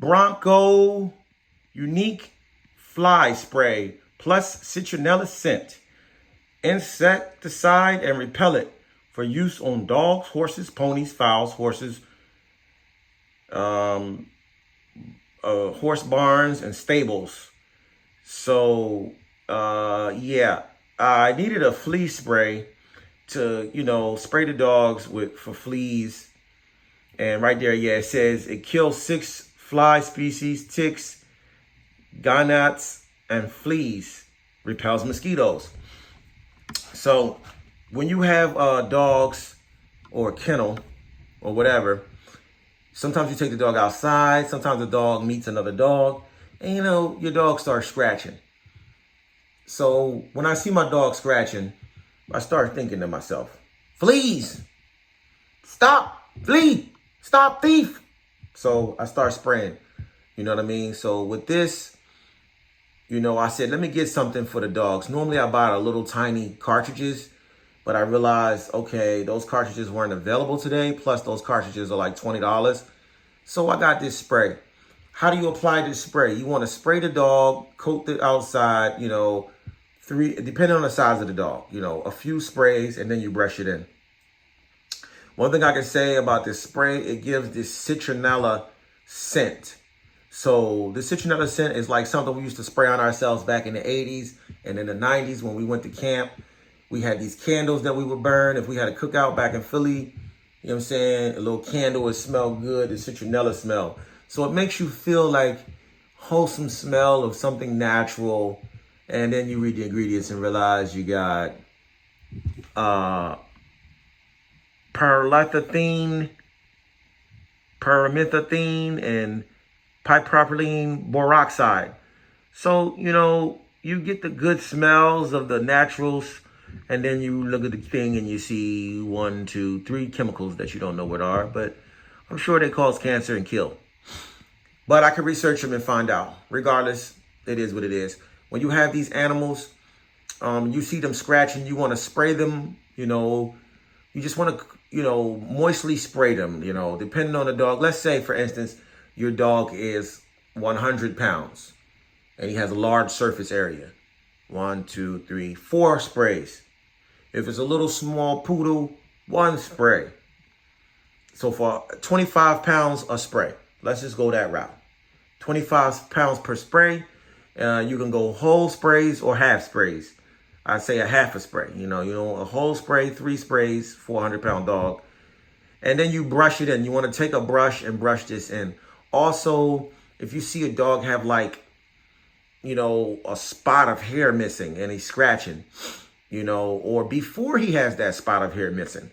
Bronco unique fly spray plus citronella scent, insecticide and repellent for use on dogs, horses, ponies, fowls, horses, horse barns and stables. So yeah, I needed a flea spray to, spray the dogs for fleas. And right there, yeah, it says it kills 6 fly species, ticks, ganods, and fleas, repels mosquitoes. So when you have dogs or a kennel or whatever, sometimes you take the dog outside, sometimes the dog meets another dog, and your dog starts scratching. So when I see my dog scratching, I start thinking to myself, fleas, stop, flea, stop, thief. So I start spraying, you know what I mean? So with this, I said, let me get something for the dogs. Normally I buy a little tiny cartridges, but I realized, okay, those cartridges weren't available today. Plus those cartridges are like $20. So I got this spray. How do you apply this spray? You want to spray the dog, coat the outside, 3, depending on the size of the dog, a few sprays, and then you brush it in. One thing I can say about this spray, it gives this citronella scent. So the citronella scent is like something we used to spray on ourselves back in the 80s and in the 90s when we went to camp. We had these candles that we would burn. If we had a cookout back in Philly, you know what I'm saying? A little candle would smell good, the citronella smell. So it makes you feel like wholesome smell of something natural. And then you read the ingredients and realize you got perlethine, permethazine, and pipropylene boroxide. So, you get the good smells of the naturals, and then you look at the thing and you see 1, 2, 3 chemicals that you don't know what are, but I'm sure they cause cancer and kill. But I can research them and find out. Regardless, it is what it is. When you have these animals, you see them scratching, you want to spray them, you just want to, moistly spray them, depending on the dog. Let's say, for instance, your dog is 100 pounds and he has a large surface area. 1, 2, 3, 4 sprays. If it's a little small poodle, 1 spray. So for 25 pounds a spray, let's just go that route. 25 pounds per spray. You can go whole sprays or half sprays. I'd say a half a spray, a whole spray, 3 sprays, 400-pound dog. And then you brush it in. You want to take a brush and brush this in. Also, if you see a dog have a spot of hair missing and he's scratching, or before he has that spot of hair missing,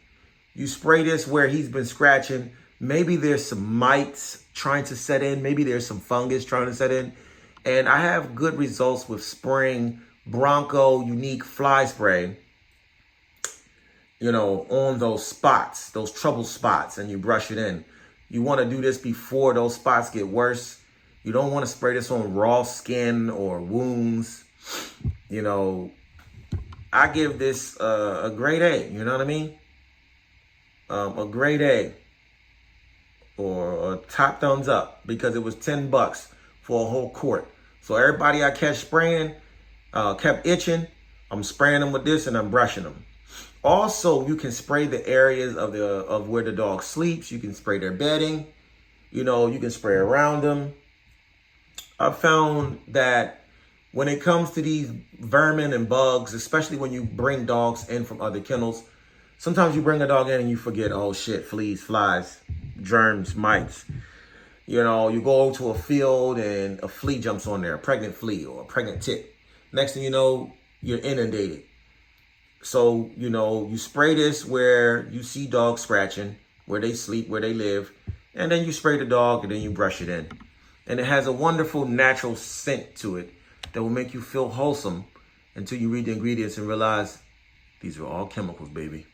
you spray this where he's been scratching. Maybe there's some mites trying to set in. Maybe there's some fungus trying to set in. And I have good results with spraying Bronco unique fly spray, on those spots, those trouble spots, and you brush it in. You want to do this before those spots get worse. You don't want to spray this on raw skin or wounds. I give this a grade A, you know what I mean? A grade A or a top thumbs up, because it was $10 for a whole quart. So everybody I catch spraying kept itching. I'm spraying them with this and I'm brushing them. Also, you can spray the areas of where the dog sleeps. You can spray their bedding. You can spray around them. I've found that when it comes to these vermin and bugs, especially when you bring dogs in from other kennels, sometimes you bring a dog in and you forget, oh shit, fleas, flies, germs, mites. You go to a field and a flea jumps on there, a pregnant flea or a pregnant tick. Next thing you know, you're inundated. So, you spray this where you see dogs scratching, where they sleep, where they live, and then you spray the dog and then you brush it in. And it has a wonderful natural scent to it that will make you feel wholesome until you read the ingredients and realize these are all chemicals, baby.